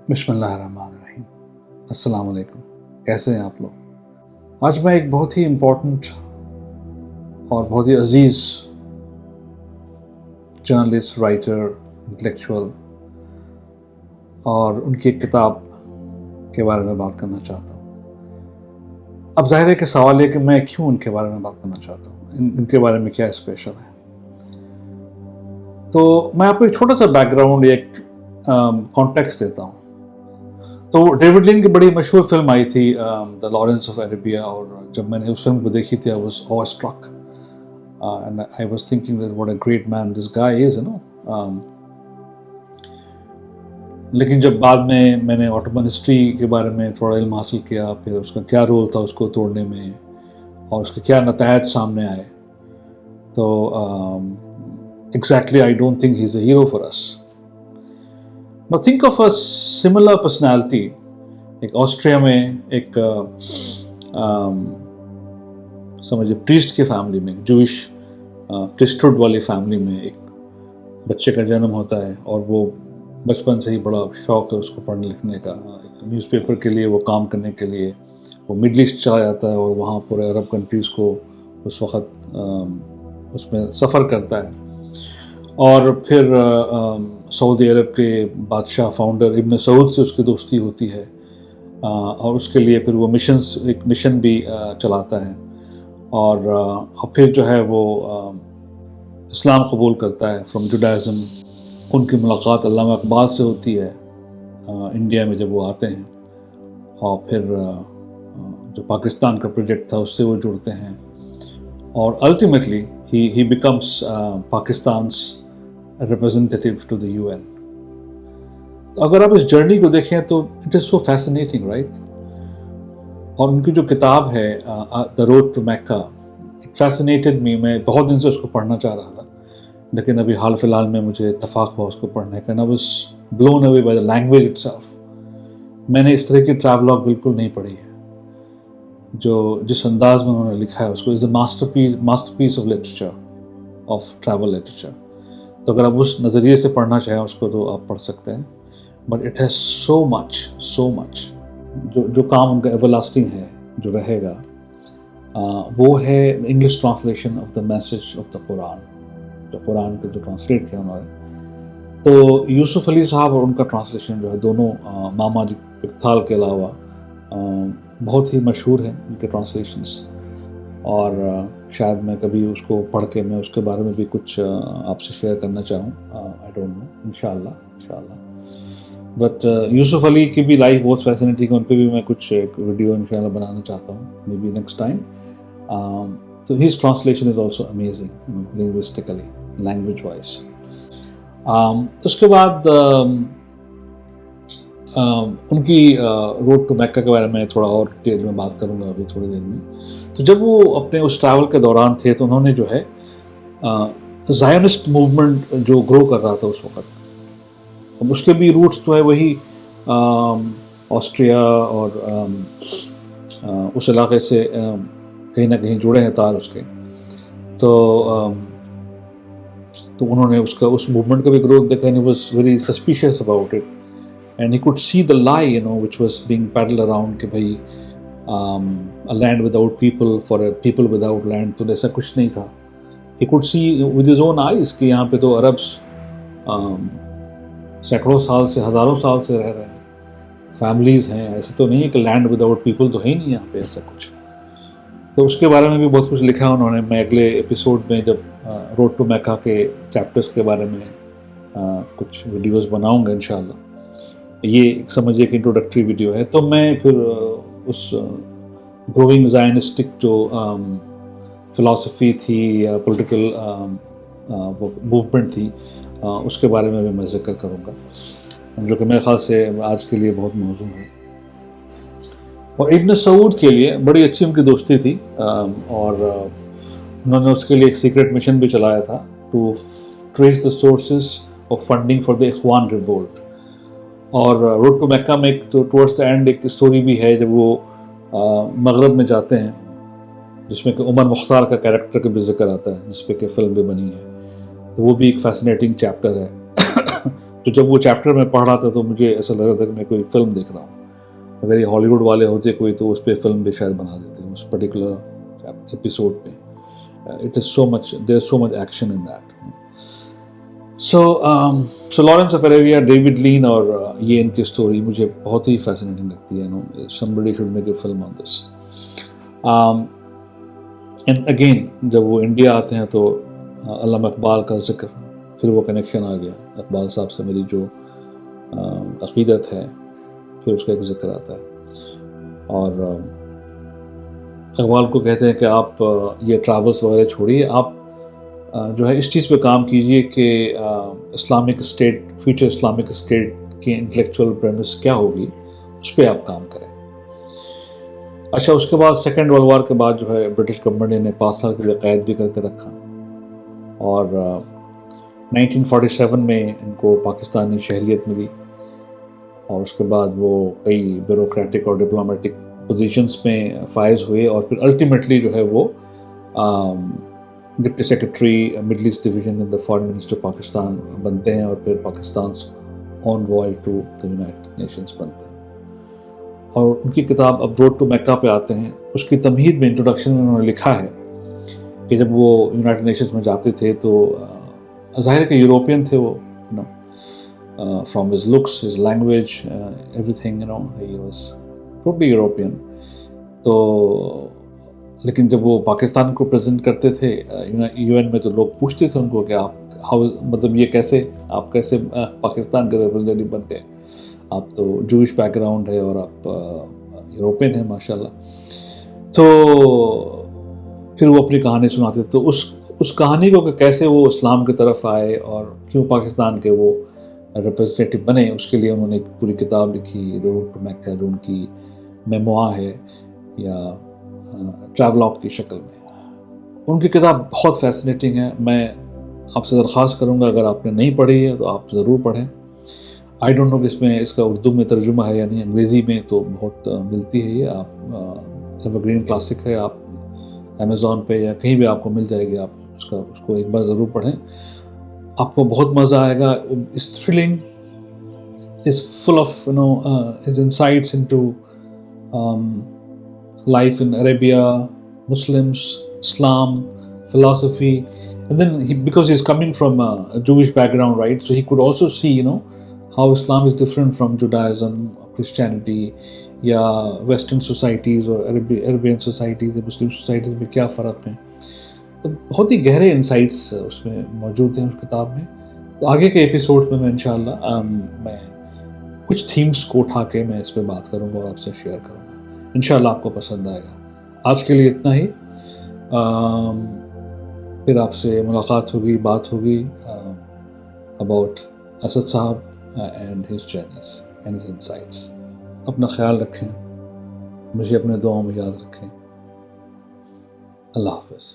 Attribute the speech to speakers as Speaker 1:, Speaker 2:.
Speaker 1: بسم اللہ الرحمن الرحیم۔ السلام علیکم، کیسے ہیں آپ لوگ؟ آج میں ایک بہت ہی امپورٹنٹ اور بہت ہی عزیز جرنلسٹ، رائٹر، انٹلیکچوئل اور ان کی ایک کتاب کے بارے میں بات کرنا چاہتا ہوں۔ اب ظاہر ہے کہ سوال ہے کہ میں کیوں ان کے بارے میں بات کرنا چاہتا ہوں، ان کے بارے میں کیا اسپیشل ہے۔ تو میں آپ کو ایک چھوٹا سا بیک گراؤنڈ، ایک کانٹیکسٹ دیتا ہوں۔ تو ڈیوڈ لن کی بڑی مشہور فلم آئی تھی دا لارنس آف عربیہ، اور جب میں نے اس فلم کو دیکھی تھی I was awestruck and I was thinking that what a great man this guy is, you know. لیکن جب بعد میں نے آٹومن ہسٹری کے بارے میں تھوڑا علم حاصل کیا، پھر اس کا کیا رول تھا اس کو توڑنے میں اور اس کے کیا نتائج سامنے آئے، تو exactly I don't think he's a hero for us. Now think of a similar personality. ایک آسٹریا میں ایک سمجھے پریسٹ کی فیملی میں، جوئش پریسٹہڈ والی فیملی میں ایک بچے کا جنم ہوتا ہے، اور وہ بچپن سے ہی بڑا شوق ہے اس کو پڑھنے لکھنے کا۔ نیوز پیپر کے لیے وہ کام کرنے کے لیے وہ مڈل ایسٹ چلا جاتا ہے، اور وہاں پورے عرب کنٹریز کو اس وقت اس میں سفر کرتا ہے، اور پھر سعودی عرب کے بادشاہ فاؤنڈر ابن سعود سے اس کی دوستی ہوتی ہے، اور اس کے لیے پھر وہ ایک مشن بھی چلاتا ہے، اور پھر جو ہے وہ اسلام قبول کرتا ہے فرام جوڈائزم۔ ان کی ملاقات علامہ اقبال سے ہوتی ہے انڈیا میں جب وہ آتے ہیں، اور پھر جو پاکستان کا پروجیکٹ تھا اس سے وہ جڑتے ہیں، اور ultimately he becomes Pakistan's representative to the UN۔ اگر آپ اس جرنی کو دیکھیں تو it is so fascinating, right? اور ان کی جو کتاب ہے the road to Mecca, it fascinated me. میں بہت دن سے اس کو پڑھنا چاہ رہا تھا، لیکن ابھی حال فی الحال میں مجھے اتفاق ہوا اس کو پڑھنے کا۔ I was blown away by the language itself۔ میں نے اس طرح کی ٹریولاگ بالکل نہیں پڑھی ہے، جو جس انداز میں انہوں نے لکھا ہے اس کو، is a masterpiece of literature, of travel literature. تو اگر آپ اس نظریے سے پڑھنا چاہیں اس کو تو آپ پڑھ سکتے ہیں، بٹ اٹ ہیز سو مچ جو کام ان کا ایور لاسٹنگ ہے، جو رہے گا، وہ ہے English translation of the message of the Quran, جو قرآن کا جو ٹرانسلیٹ کیا انہوں نے۔ تو یوسف علی صاحب اور ان کا ٹرانسلیشن جو ہے، دونوں ماما اقتال کے علاوہ بہت ہی مشہور ہیں ان کے ٹرانسلیشنس، اور شاید میں کبھی اس کو پڑھ کے میں اس کے بارے میں بھی کچھ آپ سے شیئر کرنا چاہوں، آئی ڈونٹ نو، انشاءاللہ۔ بٹ یوسف علی کی بھی لائف بہت فیسنیٹنگ ہے، ان پہ بھی میں کچھ ایک ویڈیو انشاءاللہ بنانا چاہتا ہوں، مے بی نیکسٹ ٹائم۔ تو his translation is also amazing linguistically, language wise. اس کے بعد ان کی روڈ ٹو میکہ کے بارے میں تھوڑا اور ڈیٹیل میں بات کروں گا ابھی تھوڑی دیر میں۔ تو جب وہ اپنے اس ٹریول کے دوران تھے تو انہوں نے جو ہے زائنسٹ موومنٹ جو گرو کر رہا تھا اس وقت، اب اس کے بھی روٹس تو ہے وہی آسٹریا اور اس علاقے سے کہیں نہ کہیں جڑے ہیں تار اس کے، تو انہوں نے اس موومنٹ کا بھی گروتھ دیکھا، and he was very suspicious about it and he could see the lie, you know, which was being peddled around کہ بھائی a land without people for a people without land، تو ایسا کچھ نہیں تھا۔ he could see with his own eyes کہ یہاں پہ تو عربس سینکڑوں سال سے، ہزاروں سال سے رہ رہے ہیں، فیملیز ہیں، ایسے تو نہیں ہے کہ لینڈ وداؤٹ پیپل تو ہے ہی نہیں یہاں پہ ایسا کچھ۔ تو اس کے بارے میں بھی بہت کچھ لکھا انہوں نے۔ میں اگلے ایپیسوڈ میں جب روڈ ٹو میکہ کے چیپٹرز کے بارے میں کچھ ویڈیوز بناؤں گا انشاءاللہ۔ یہ سمجھیے کہ انٹروڈکٹری ویڈیو ہے۔ تو میں پھر اس گروئنگ زائنسٹک جو فلاسفی تھی یا پولیٹیکل موومنٹ تھی، اس کے بارے میں بھی میں ذکر کروں گا، جو کہ میرے خیال سے آج کے لیے بہت موزوں ہے۔ اور ابن سعود کے لیے بڑی اچھی ان کی دوستی تھی، اور انہوں نے اس کے لیے ایک سیکرٹ مشن بھی چلایا تھا، to trace the sources of funding for the Ikhwan revolt. اور روڈ ٹو میکہ میں ٹورڈس دا اینڈ ایک اسٹوری بھی ہے جب وہ مغرب میں جاتے ہیں، جس میں کہ عمر مختار کا کیریکٹر کا بھی ذکر آتا ہے، جس پہ کہ فلم بھی بنی ہے۔ تو وہ بھی ایک فیسنیٹنگ چیپٹر ہے تو جب وہ چیپٹر میں پڑھ رہا تھا تو مجھے ایسا لگ رہا تھا کہ میں کوئی فلم دیکھ رہا ہوں. اگر یہ ہالی ووڈ والے ہوتے کوئی تو اس پہ فلم بھی شاید بنا دیتے اس پرٹیکولر ایپیسوڈ پہ. It is so much there so much action in that. So Lawrence of Arabia, David Lean اور یہ ان کی اسٹوری مجھے بہت ہی فیسنیٹنگ لگتی ہے. somebody should make a film on this. And again جب وہ انڈیا آتے ہیں تو علامہ اقبال کا ذکر, پھر وہ کنیکشن آ گیا اقبال صاحب سے میری جو عقیدت ہے, پھر اس کا ایک ذکر آتا ہے. اور اقبال کو کہتے ہیں کہ آپ یہ ٹریولس وغیرہ چھوڑیے, آپ جو ہے اس چیز پہ کام کیجئے کہ Islamic state, future Islamic state کی انٹلیکچوئل پریمس کیا ہوگی, اس پہ آپ کام کریں. اچھا, اس کے بعد سیکنڈ ورلڈ وار کے بعد جو ہے برٹش گورنمنٹ نے 5 سال کے لیے قید بھی کر کے رکھا, اور 1947 میں ان کو پاکستانی شہریت ملی, اور اس کے بعد وہ کئی بیوروکریٹک اور ڈپلومیٹک پوزیشنز میں فائز ہوئے, اور پھر الٹیمیٹلی جو ہے وہ deputy secretary Middle East division in the foreign minister Pakistan بنتے ہیں, اور پھر Pakistan's envoy to the United Nations بنتے ہیں. اور ان کی کتاب اب روڈ ٹو میکہ پہ آتے ہیں, اس کی تمہید میں انٹروڈکشن میں انہوں نے لکھا ہے کہ جب وہ یونائٹڈ نیشنز میں جاتے تھے تو ظاہر ہے کہ یوروپین تھے وہ, from his looks, his language, every thing, he was totally European. تو لیکن جب وہ پاکستان کو پریزنٹ کرتے تھے یو این میں, تو لوگ پوچھتے تھے ان کو کہ آپ مطلب یہ کیسے, آپ کیسے پاکستان کے ریپرزینٹیو بن گئے, آپ تو جوئش بیک گراؤنڈ ہے اور آپ یوروپین ہیں ماشاء اللہ. تو پھر وہ اپنی کہانی سناتے تھے. تو اس کہانی کو کہ کیسے وہ اسلام کی طرف آئے اور کیوں پاکستان کے وہ ریپرزینٹیو بنے, اس کے لیے انہوں نے ایک پوری کتاب لکھی, روڈ ٹو میکہ, جو ان کی میموآ ہے یا ٹریولاگ کی شکل میں. ان کی کتاب بہت فیسنیٹنگ ہے. میں آپ سے درخواست کروں گا اگر آپ نے نہیں پڑھی ہے تو آپ ضرور پڑھیں. آئی ڈونٹ نو کہ اس کا اردو میں ترجمہ ہے یا نہیں, انگریزی میں تو بہت ملتی ہے یہ. آپ ایور گرین کلاسک ہے, آپ امیزون پہ یا کہیں بھی آپ کو مل جائے گی, آپ اس کو ایک بار ضرور پڑھیں, آپ کو بہت مزہ آئے گا. اس thrilling is full of his insights into life in Arabia, Muslims, Islam, philosophy, and then because he's coming from a Jewish background, right? So he could also see, how Islam is different from Judaism, Christianity, یا Western societies اور Arabian societies یا Muslim societies میں کیا فرق ہیں. تو بہت ہی گہرے انسائٹس اس میں موجود ہیں اس کتاب میں. تو آگے کے ایپیسوڈز میں انشاءاللہ میں کچھ تھیمز کو اٹھا کے میں اس پہ بات کروں گا اور آپ سے شیئر کروں گا. انشاءاللہ آپ کو پسند آئے گا. آج کے لیے اتنا ہی. پھر آپ سے ملاقات ہوگی, بات ہوگی اباؤٹ اسد صاحب and his journeys and his insights. اپنا خیال رکھیں, مجھے اپنے دعاؤں میں یاد رکھیں. اللہ حافظ.